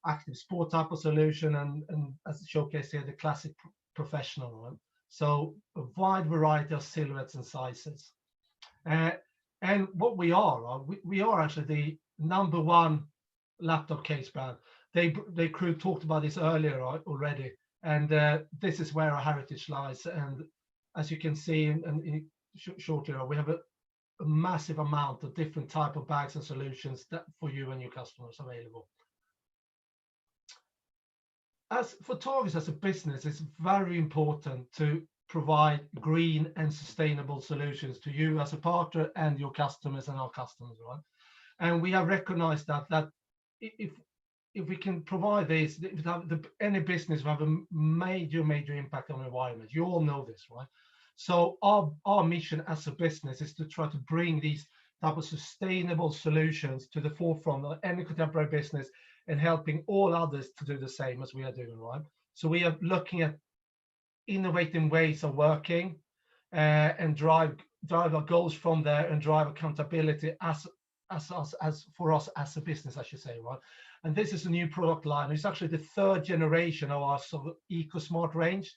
active sport type of solution, and as showcased here, the classic professional one. So a wide variety of silhouettes and sizes. And what we are actually the #1 laptop case brand. They crew talked about this earlier already, and this is where our heritage lies. And as you can see in shortly, we have a massive amount of different type of bags and solutions that for you and your customers available. As for Targus as a business, it's very important to provide green and sustainable solutions to you as a partner and your customers and our customers, right? And we have recognized that if we can provide this, any business will have a major impact on the environment. You all know this, right? So our mission as a business is to try to bring these type of sustainable solutions to the forefront of any contemporary business and helping all others to do the same as we are doing, right? So we are looking at innovating ways of working and drive drive our goals from there and drive accountability as for us as a business, I should say, right? And this is a new product line. It's actually the third generation of our sort of EcoSmart range.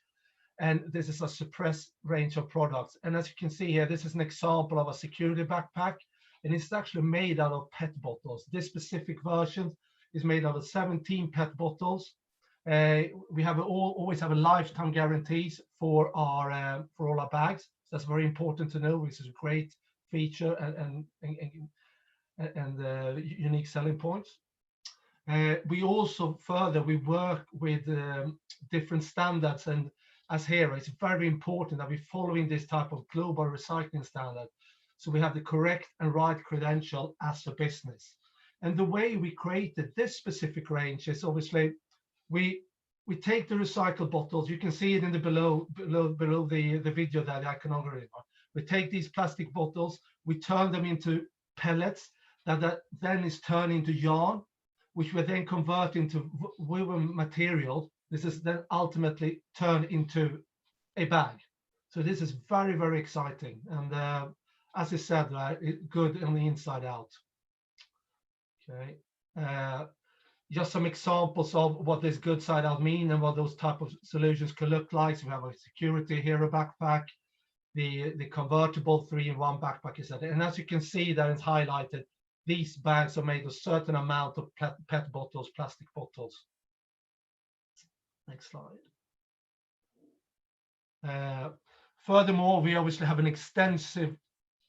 And this is a suppressed range of products. And as you can see here, this is an example of a security backpack. And it's actually made out of PET bottles. This specific version is made out of 17 PET bottles. We have always have a lifetime guarantees for all our bags. So that's very important to know. This is a great feature and unique selling points. We also we work with different standards, and as here, it's very important that we're following this type of global recycling standard. So we have the correct and right credential as a business. And the way we created this specific range is obviously we take the recycled bottles. You can see it in the below the video there, the iconography. We take these plastic bottles, we turn them into pellets that then is turned into yarn, which we then convert into woven material. This is then ultimately turned into a bag. So this is very, very exciting. And as I said, good on the inside out. Okay. Just some examples of what this good side out mean and what those type of solutions could look like. So we have a security hero backpack, the convertible 3-in-1 backpack is that. And as you can see, that is highlighted. These bags are made of a certain amount of PET bottles, plastic bottles. Next slide. Furthermore, we obviously have an extensive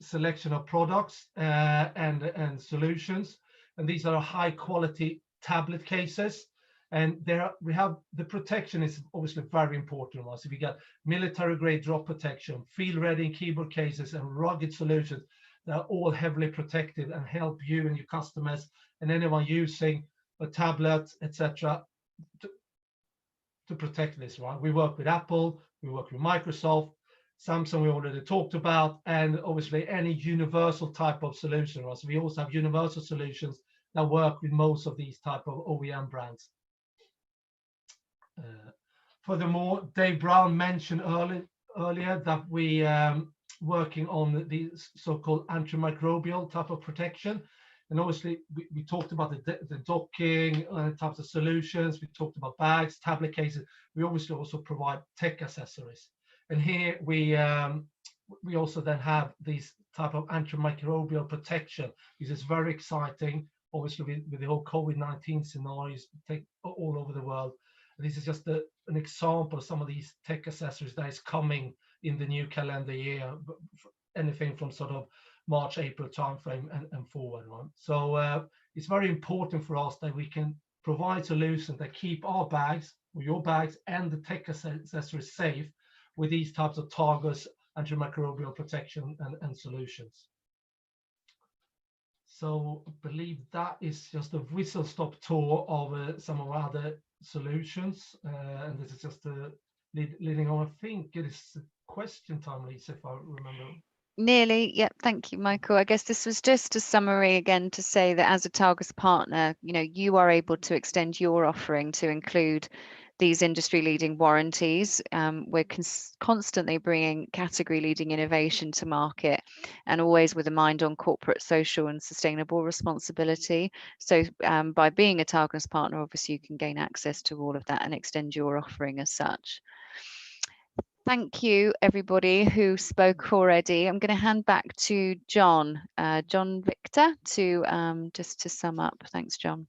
selection of products and solutions, and these are high quality tablet cases. And we have the protection is obviously very important to us. If you get military grade drop protection, field ready keyboard cases, and rugged solutions that are all heavily protected and help you and your customers and anyone using a tablet, etc., to protect this, right? We work with Apple, we work with Microsoft, Samsung we already talked about, and obviously any universal type of solution, right? So we also have universal solutions that work with most of these type of OEM brands. Furthermore, Dave Brown mentioned earlier that we working on the so-called antimicrobial type of protection. And obviously, we talked about the docking types of solutions. We talked about bags, tablet cases. We obviously also provide tech accessories. And here we also then have these type of antimicrobial protection, which is very exciting. Obviously, with the whole COVID-19 scenarios all over the world. And this is just an example of some of these tech accessories that is coming in the new calendar year, anything from sort of March, April timeframe and forward. Right? So it's very important for us that we can provide solutions that keep our bags, or your bags, and the tech accessories safe with these types of Targus antimicrobial protection and solutions. So I believe that is just a whistle-stop tour of some of our other solutions, and this is just leading on. I think it is question time, Lisa, if I remember. Nearly, yeah. Thank you, Michael. I guess this was just a summary again to say that as a Targus partner, you are able to extend your offering to include these industry-leading warranties. We're constantly bringing category-leading innovation to market, and always with a mind on corporate, social, and sustainable responsibility. So by being a Targus partner, obviously you can gain access to all of that and extend your offering as such. Thank you, everybody who spoke already. I'm going to hand back to John, John Victor, to just to sum up. Thanks, John.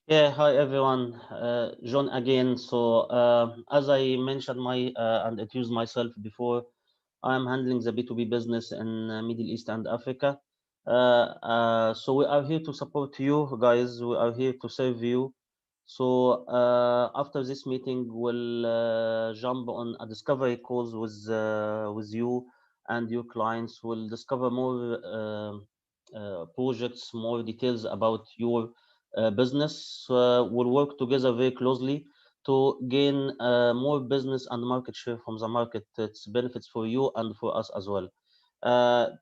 Yeah, hi everyone, John again. So as I mentioned and introduced myself before, I'm handling the B2B business in Middle East and Africa. So we are here to support you guys. We are here to serve you. So after this meeting, we'll jump on a discovery calls with you and your clients. We'll discover more projects, more details about your business. We'll work together very closely to gain more business and market share from the market. It's benefits for you and for us as well.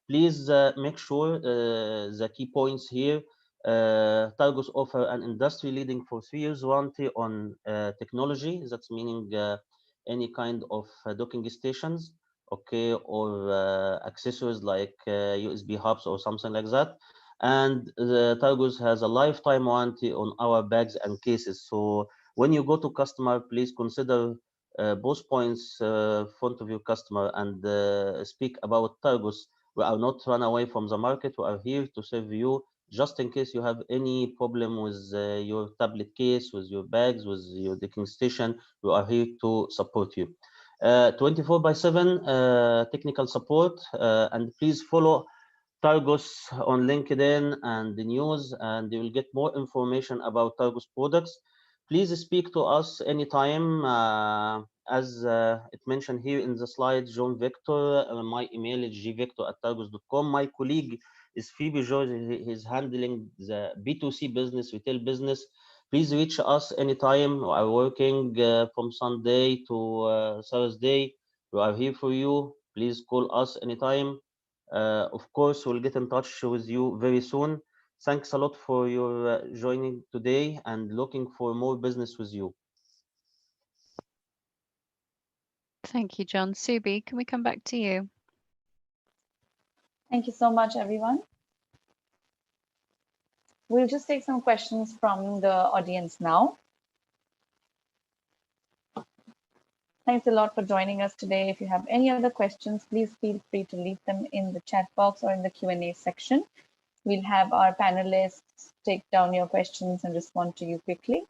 Please make sure the key points here. Targus offer an industry leading for 3 years warranty on technology. That's meaning any kind of docking stations. okay, or accessories like USB hubs or something like that. And the Targus has a lifetime warranty on our bags and cases. So when you go to customer, please consider both points front of your customer and speak about Targus. We are not run away from the market. We are here to serve you just in case you have any problem with your tablet case, with your bags, with your decking station. We are here to support you. 24 by 7 technical support, and please follow Targus on LinkedIn and the news, and you will get more information about Targus products. Please speak to us anytime. As it mentioned here in the slide, John Victor, my email is gvictor@targus.com. My colleague is Phoebe George. He's handling the B2C business, retail business. Please reach us anytime. We are working from Sunday to Thursday. We are here for you. Please call us anytime. Of course, we'll get in touch with you very soon. Thanks a lot for your joining today and looking for more business with you. Thank you, John. Subi, can we come back to you? Thank you so much, everyone. We'll just take some questions from the audience now. Thanks a lot for joining us today. If you have any other questions, please feel free to leave them in the chat box or in the Q&A section. We'll have our panelists take down your questions and respond to you quickly.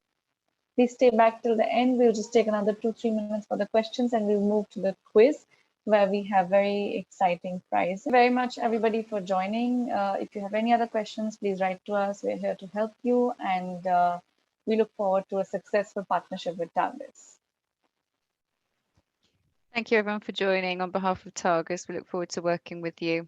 Please stay back till the end. We'll just take another 2-3 minutes for the questions and we'll move to the quiz where we have very exciting prizes. Thank you very much, everybody, for joining. If you have any other questions, please write to us. We're here to help you, and we look forward to a successful partnership with Targus. Thank you, everyone, for joining. On behalf of Targus, we look forward to working with you.